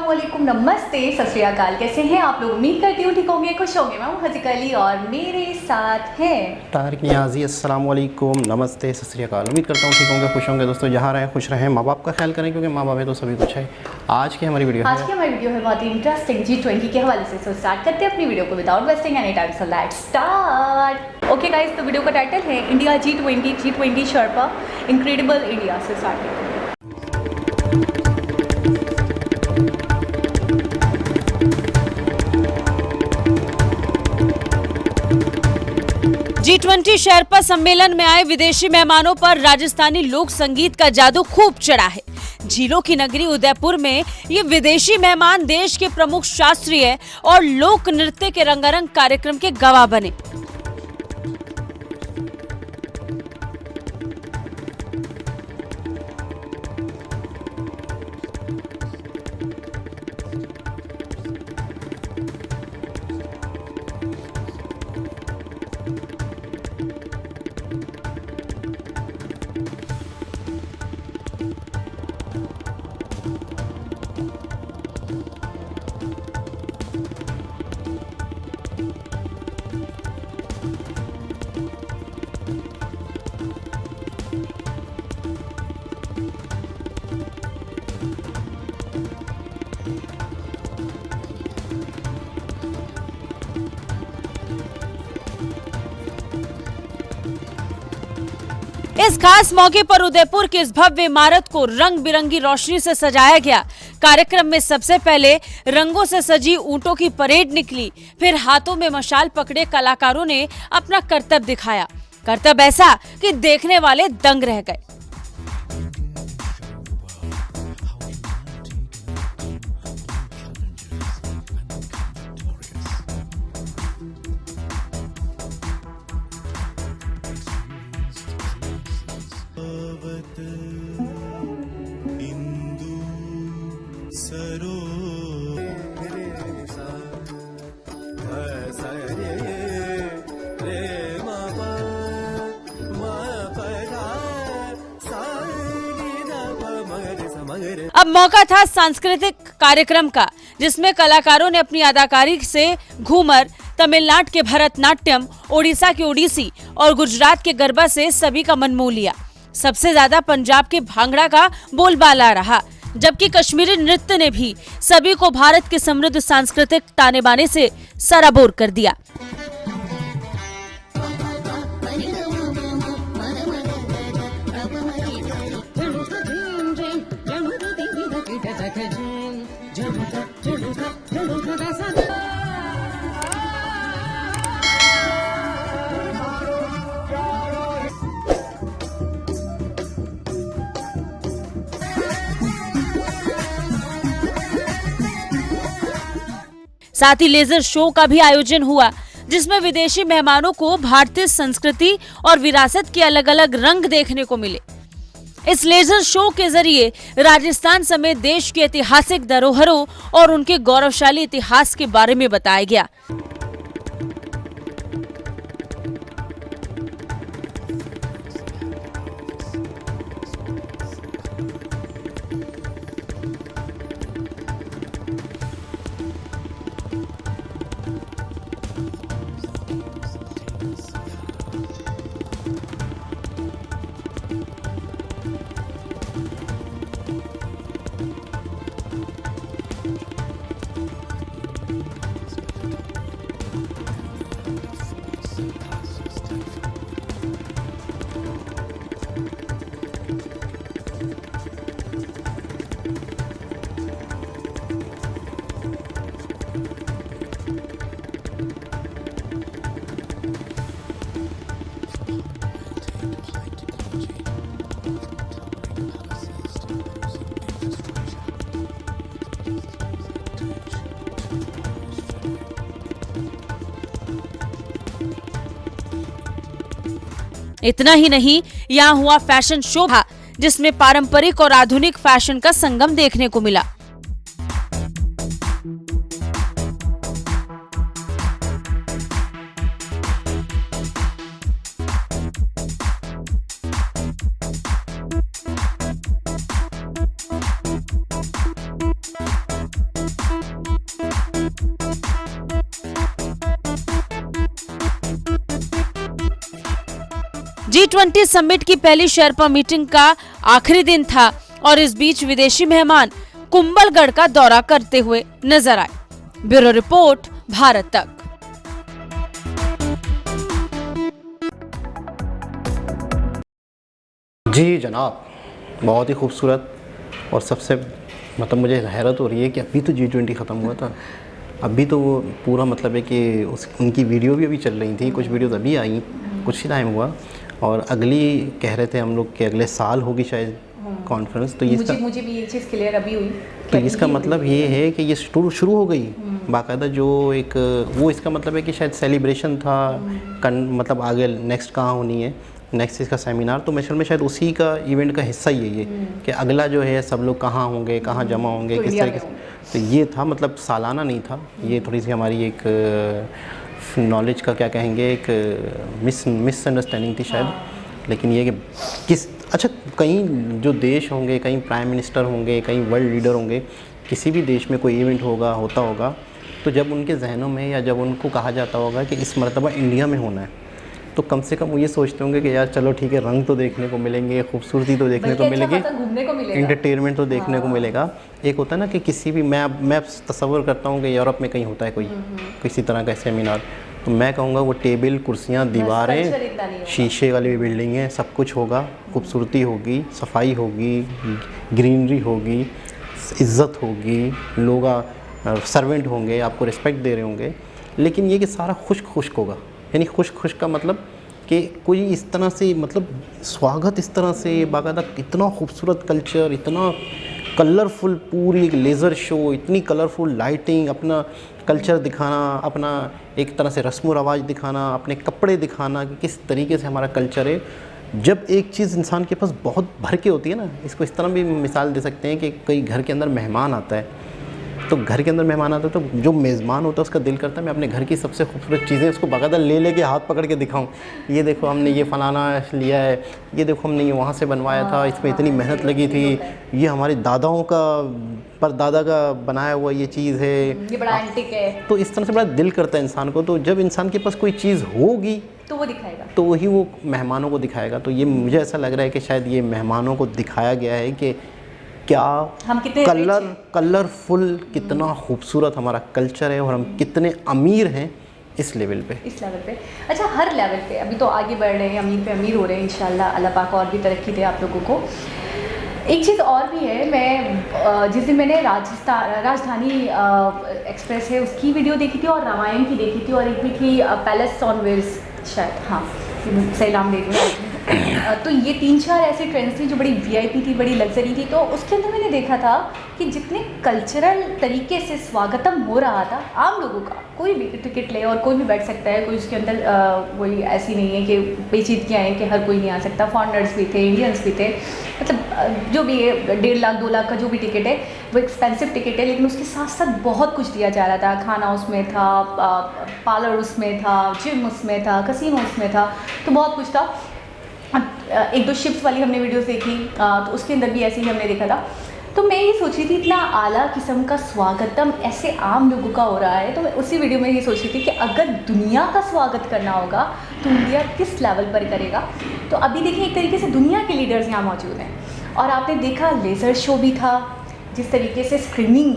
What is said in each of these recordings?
अस्सलामुअलैकुम, नमस्ते, सत श्री अकाल। कैसे हैं आप लोग? उम्मीद करती हूँ ठीक होंगे, खुश होंगे। मैं हूँ हज़ीक अली और मेरे साथ हैं तारिक नियाज़ी। अस्सलामुअलैकुम, नमस्ते, सत श्री अकाल। उम्मीद करता हूँ ठीक होंगे, खुश होंगे। दोस्तों जहाँ रहें खुश रहें, माँ बाप का ख्याल करें क्योंकि माँ बाप है तो सभी कुछ है। आज की हमारी वीडियो है बहुत ही इंटरेस्टिंग G20 के हवाले से। स्टार्ट करते हैं अपनी वीडियो को without wasting any time. So let's start. Okay guys, तो वीडियो का टाइटल है India G20 Sherpa incredible India. से स्टार्ट करते हैं। G20 शेरपा सम्मेलन में आए विदेशी मेहमानों पर राजस्थानी लोक संगीत का जादू खूब चढ़ा है। झीलों की नगरी उदयपुर में ये विदेशी मेहमान देश के प्रमुख शास्त्रीय और लोक नृत्य के रंगारंग कार्यक्रम के गवाह बने। इस खास मौके पर उदयपुर की इस भव्य इमारत को रंग बिरंगी रोशनी से सजाया गया। कार्यक्रम में सबसे पहले रंगों से सजी ऊंटों की परेड निकली, फिर हाथों में मशाल पकड़े कलाकारों ने अपना करतब दिखाया। करतब ऐसा कि देखने वाले दंग रह गए। अब मौका था सांस्कृतिक कार्यक्रम का, जिसमें कलाकारों ने अपनी अदाकारी से घूमर, तमिलनाडु के भरतनाट्यम, ओडिशा के ओडिसी और गुजरात के गरबा से सभी का मन मोह लिया। सबसे ज्यादा पंजाब के भांगड़ा का बोलबाला रहा, जबकि कश्मीरी नृत्य ने भी सभी को भारत के समृद्ध सांस्कृतिक ताने बाने से सराबोर कर दिया। साथ ही लेजर शो का भी आयोजन हुआ, जिसमें विदेशी मेहमानों को भारतीय संस्कृति और विरासत के अलग अलग रंग देखने को मिले। इस लेजर शो के जरिए राजस्थान समेत देश की ऐतिहासिक धरोहरों और उनके गौरवशाली इतिहास के बारे में बताया गया। इतना ही नहीं, यहाँ हुआ फैशन शो, जिसमें पारंपरिक और आधुनिक फैशन का संगम देखने को मिला। G20 समिट की पहली शेरपा मीटिंग का आखिरी दिन था और इस बीच विदेशी मेहमान कुंभलगढ़ का दौरा करते हुए नजर आए। ब्यूरो रिपोर्ट, भारत तक। जी जनाब, बहुत ही खूबसूरत। और सबसे मतलब मुझे हैरत हो रही है कि अभी तो G20 ख़त्म हुआ था, अभी तो वो पूरा मतलब है कि उनकी वीडियो भी अभी चल रही थी, कुछ वीडियोज़ अभी आई, कुछ ही टाइम हुआ। और अगली कह रहे थे हम लोग कि अगले साल होगी शायद कॉन्फ्रेंस। तो मुझे भी ये चीज़ क्लियर अभी हुई। तो इसका मतलब ये है कि ये शुरू हो गई बाकायदा। जो एक वो इसका मतलब है कि शायद सेलिब्रेशन था, मतलब आगे नेक्स्ट कहाँ होनी है, नेक्स्ट इसका सेमिनार। तो मिशन में शायद उसी का इवेंट का हिस्सा ही है ये कि अगला जो है सब लोग कहाँ होंगे, कहाँ जमा होंगे, किस तरीके से। तो ये था, मतलब सालाना नहीं था ये। थोड़ी सी हमारी एक नॉलेज का क्या कहेंगे, एक मिसअंडरस्टैंडिंग थी शायद। लेकिन ये कि अच्छा, कहीं जो देश होंगे, कहीं प्राइम मिनिस्टर होंगे, कहीं वर्ल्ड लीडर होंगे, किसी भी देश में कोई इवेंट होता होगा, तो जब उनके जहनों में या जब उनको कहा जाता होगा कि इस मरतबा इंडिया में होना है, तो कम से कम वो ये सोचते होंगे कि यार चलो ठीक है, रंग तो देखने को मिलेंगे, खूबसूरती तो देखने को मिलेगी, एंटरटेनमेंट तो देखने को मिलेगा। एक होता है ना कि किसी भी मैं तसव्वुर करता हूँ कि यूरोप में कहीं होता है कोई किसी तरह का सेमिनार, तो मैं कहूँगा वो टेबल, कुर्सियाँ, दीवारें, शीशे वाली भी बिल्डिंगें, सब कुछ होगा, खूबसूरती होगी, सफाई होगी, ग्रीनरी होगी, इज़्ज़त होगी, लोग सर्वेंट होंगे, आपको रिस्पेक्ट दे रहे होंगे। लेकिन ये कि सारा खुश्क होगा। यानी खुश का मतलब कि कोई इस तरह से, मतलब स्वागत इस तरह से बाकायदा, इतना खूबसूरत कल्चर, इतना कलरफुल, पूरी एक लेज़र शो, इतनी कलरफुल लाइटिंग, अपना कल्चर दिखाना, अपना एक तरह से रस्म व रवाज दिखाना, अपने कपड़े दिखाना कि किस तरीके से हमारा कल्चर है। जब एक चीज़ इंसान के पास बहुत भर के होती है ना, इसको इस तरह भी मिसाल दे सकते हैं कि कोई घर के अंदर मेहमान आता है, तो घर के अंदर मेहमान आता है तो जो मेज़बान होता है उसका दिल करता है मैं अपने घर की सबसे खूबसूरत चीज़ें उसको बाकायदा ले के हाथ पकड़ के दिखाऊं। ये देखो हमने ये फलाना लिया है, ये देखो हमने ये वहाँ से बनवाया था, इसमें इतनी मेहनत लगी थी, ये हमारे दादाओं का परदादा का बनाया हुआ ये चीज़ है, ये बड़ा एंटिक है। तो इस तरह से बड़ा दिल करता है इंसान को। तो जब इंसान के पास कोई चीज़ होगी तो वो दिखाएगा, तो वही वो मेहमानों को दिखाएगा। तो ये मुझे ऐसा लग रहा है कि शायद ये मेहमानों को दिखाया गया है कि क्या हम कितने कलरफुल, कितना खूबसूरत हमारा कल्चर है और हम कितने अमीर हैं इस लेवल पे। अच्छा, हर लेवल पे अभी तो आगे बढ़ रहे हैं, अमीर पे अमीर हो रहे हैं इंशाल्लाह। अल्लाह पाक और भी तरक्की दे आप लोगों को। एक चीज़ और भी है, मैं जिस दिन मैंने राजधानी एक्सप्रेस है उसकी वीडियो देखी थी और रामायण की देखी थी, और एक भी थी पैलेस ऑन व्हील्स शायद, हाँ सही नाम ले रही हूँ। तो ये 3-4 ऐसे ट्रेंड्स थी जो बड़ी VIP थी, बड़ी लग्जरी थी। तो उसके अंदर मैंने देखा था कि जितने कल्चरल तरीके से स्वागतम हो रहा था आम लोगों का, कोई भी टिकट ले और कोई भी बैठ सकता है, कोई उसके अंदर कोई ऐसी नहीं है कि पेचीदगियाँ हैं कि हर कोई नहीं आ सकता। फॉरेनर्स भी थे, इंडियंस भी थे, मतलब जो भी है 1.5 लाख 2 लाख का जो भी टिकट है वो एक्सपेंसिव टिकट है, लेकिन उसके साथ साथ बहुत कुछ दिया जा रहा था। खाना उसमें था, पार्लर उसमें था, जिम उसमें था, कसिनो उसमें था, तो बहुत कुछ था। 1-2 शिप्स वाली हमने वीडियोस देखी, तो उसके अंदर भी ऐसे ही हमने देखा था। तो मैं ये सोच रही थी इतना आला किस्म का स्वागतम ऐसे आम लोगों का हो रहा है, तो मैं उसी वीडियो में ये सोच रही थी कि अगर दुनिया का स्वागत करना होगा तो इंडिया किस लेवल पर करेगा। तो अभी देखिए, एक तरीके से दुनिया के लीडर्स यहाँ मौजूद हैं, और आपने देखा लेज़र शो भी था, जिस तरीके से स्क्रीनिंग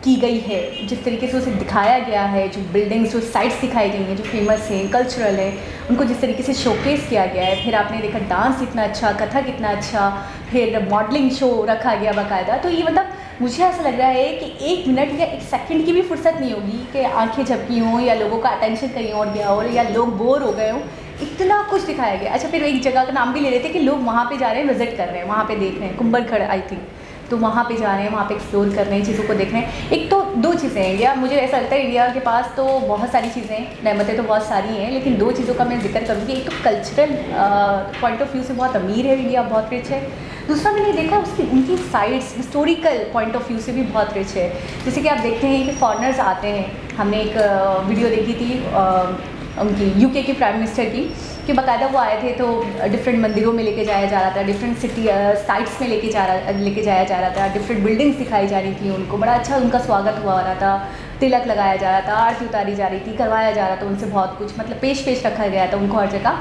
की गई है, जिस तरीके से उसे दिखाया गया है, जो बिल्डिंग्स, जो साइट्स दिखाई गई हैं जो फेमस हैं, कल्चरल है, उनको जिस तरीके से शोकेस किया गया है। फिर आपने देखा डांस इतना अच्छा, कथा कितना अच्छा, फिर मॉडलिंग शो रखा गया बाकायदा। तो ये मतलब मुझे ऐसा लग रहा है कि 1 मिनट या 1 सेकंड की भी फुर्सत नहीं होगी कि आंखें झपकी हों या लोगों का अटेंशन कहीं और गया हो या लोग बोर हो गए हों, इतना कुछ दिखाया गया। अच्छा, फिर एक जगह का नाम भी ले रहे थे कि लोग वहाँ पे जा रहे हैं, विजिट कर रहे हैं, वहाँ पे देख रहे हैं, कुंभलगढ़ आई थिंक, तो वहाँ पे जा रहे हैं, वहाँ पे एक्सप्लोर कर रहे हैं, चीज़ों को देख रहे हैं। एक तो 2 चीज़ें हैं इंडिया, मुझे ऐसा लगता है इंडिया के पास तो बहुत सारी चीज़ें हैं, नेमतें तो बहुत सारी हैं, लेकिन 2 चीज़ों का मैं जिक्र करूँगी। एक तो कल्चरल पॉइंट ऑफ व्यू से बहुत अमीर है इंडिया, बहुत रिच है। दूसरा मैंने देखा उनकी sides historical point of view से भी बहुत रिच है। जैसे कि आप देखते हैं कि फॉरेनर्स आते हैं, हमने एक वीडियो देखी थी उनकी UK के प्राइम मिनिस्टर की, कि बाकायदा वो आए थे तो डिफरेंट मंदिरों में लेके जाया जा रहा था, डिफरेंट सिटी साइट्स में लेके जाया जा रहा था, डिफरेंट बिल्डिंग्स दिखाई जा रही थी उनको, बड़ा अच्छा उनका स्वागत हुआ रहा था, तिलक लगाया जा रहा था, आरती उतारी जा रही थी, करवाया जा रहा था उनसे बहुत कुछ, मतलब पेश रखा गया था उनको हर जगह।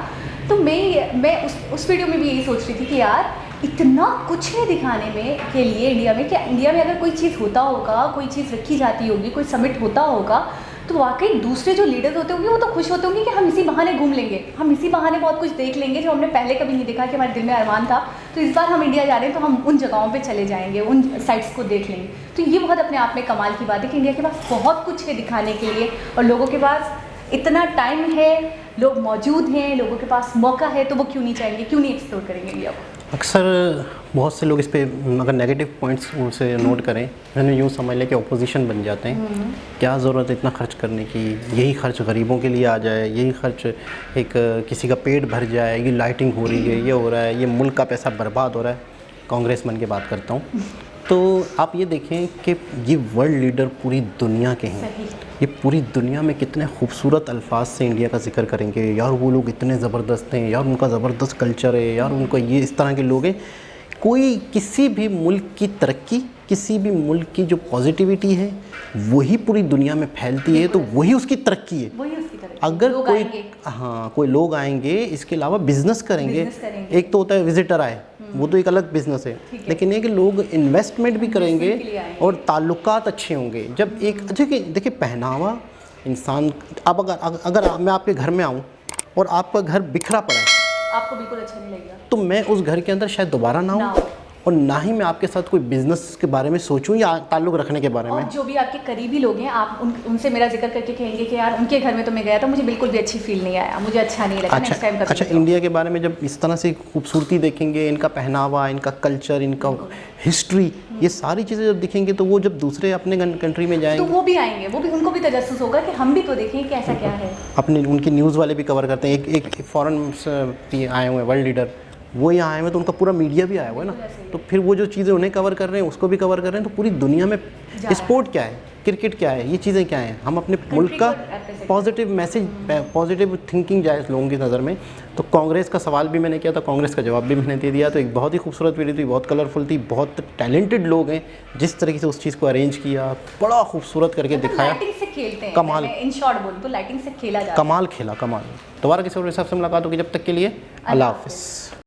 तो मैं उस वीडियो में भी यही सोच रही थी कि यार इतना कुछ है दिखाने में के लिए इंडिया में, क्या इंडिया में अगर कोई चीज़ होता होगा, कोई चीज़ रखी जाती होगी, कोई समिट होता होगा, तो वाकई दूसरे जो लीडर्स होते होंगे वो तो खुश होते होंगे कि हम इसी बहाने घूम लेंगे, हम इसी बहाने बहुत कुछ देख लेंगे जो हमने पहले कभी नहीं देखा, कि हमारे दिल में अरमान था। तो इस बार हम इंडिया जा रहे हैं तो हम उन जगहों पे चले जाएंगे, उन साइट्स को देख लेंगे। तो ये बहुत अपने आप में कमाल की बात है कि इंडिया के पास बहुत कुछ है दिखाने के लिए, और लोगों के पास इतना टाइम है, लोग मौजूद हैं, लोगों के पास मौका है, तो वो क्यों नहीं चाहेंगे, क्यों नहीं एक्सप्लोर करेंगे इंडिया को। अक्सर बहुत से लोग इस पे अगर नेगेटिव पॉइंट्स उनसे नोट करें, मैंने यूँ समझ लिया कि ऑपोजिशन बन जाते हैं। क्या ज़रूरत है इतना खर्च करने की, यही खर्च गरीबों के लिए आ जाए, यही खर्च एक किसी का पेट भर जाए, ये लाइटिंग हो रही है, ये हो रहा है, ये मुल्क का पैसा बर्बाद हो रहा है। कांग्रेस मन की बात करता हूँ, तो आप ये देखें कि ये वर्ल्ड लीडर पूरी दुनिया के हैं, ये पूरी दुनिया में कितने खूबसूरत अल्फाज से इंडिया का जिक्र करेंगे, यार वो लोग इतने ज़बरदस्त हैं, यार उनका ज़बरदस्त कल्चर है, यार उनका ये इस तरह के लोग हैं। कोई किसी भी मुल्क की तरक्की, किसी भी मुल्क की जो पॉजिटिविटी है वही पूरी दुनिया में फैलती है, तो वही उसकी तरक्की है। वही उसकी तरक्की। अगर कोई लोग आएंगे, इसके अलावा बिजनेस करेंगे। एक तो होता है विजिटर आए, वो तो एक अलग बिजनेस है, लेकिन ये कि लोग इन्वेस्टमेंट भी करेंगे और ताल्लुकात अच्छे होंगे। जब एक देखिए पहनावा इंसान, अब अगर मैं आपके घर में आऊँ और आपका घर बिखरा पड़ा है, आपको बिल्कुल अच्छा नहीं लगेगा, तो मैं उस घर के अंदर शायद दोबारा ना आऊँ, और ना ही मैं आपके साथ कोई बिजनेस के बारे में सोचूं या ताल्लुक़ रखने के बारे में। और जो भी आपके करीबी लोग हैं, आप उनसे मेरा जिक्र करके कहेंगे कि यार उनके घर में तो मैं गया था, मुझे बिल्कुल भी अच्छी फील नहीं आया, मुझे अच्छा नहीं लगा। नेक्स्ट टाइम अच्छा, इंडिया के बारे में जब इस तरह से खूबसूरती देखेंगे, इनका पहनावा, इनका कल्चर, इनका हिस्ट्री, ये सारी चीज़ें जब दिखेंगी, तो वो जब दूसरे अपने कंट्री में जाएंगे तो वो भी आएंगे, वो भी, उनको भी तजस्सुस होगा कि हम भी तो देखें कि ऐसा क्या है। अपने उनकी न्यूज़ वाले भी कवर करते हैं। एक फॉरेन से आए हुए हैं वर्ल्ड लीडर, वो यहाँ आए हुए हैं, तो उनका पूरा मीडिया भी आया हुआ है ना, तो फिर वो जो चीज़ें उन्हें कवर कर रहे हैं उसको भी कवर कर रहे हैं। तो पूरी दुनिया में स्पोर्ट क्या है, क्रिकेट क्या है, ये चीज़ें क्या हैं, हम अपने मुल्क का पॉजिटिव मैसेज, पॉजिटिव थिंकिंग जाए लोगों की नज़र में। तो कांग्रेस का सवाल भी मैंने किया था, कांग्रेस का जवाब भी मैंने दे दिया। तो एक बहुत ही खूबसूरत वीडियो थी, बहुत कलरफुल थी, बहुत टैलेंटेड लोग हैं, जिस तरीके से उस चीज़ को अरेंज किया, बड़ा खूबसूरत करके दिखाया। लाइटिंग से खेलते हैं, कमाल, इन शॉर्ट बोल तो लाइटिंग से खेला जाता है। कमाल खेला, कमाल। दोबारा किसी और हिसाब से मुलाकात होगी, जब तक के लिए अल्लाह हाफ़िज़।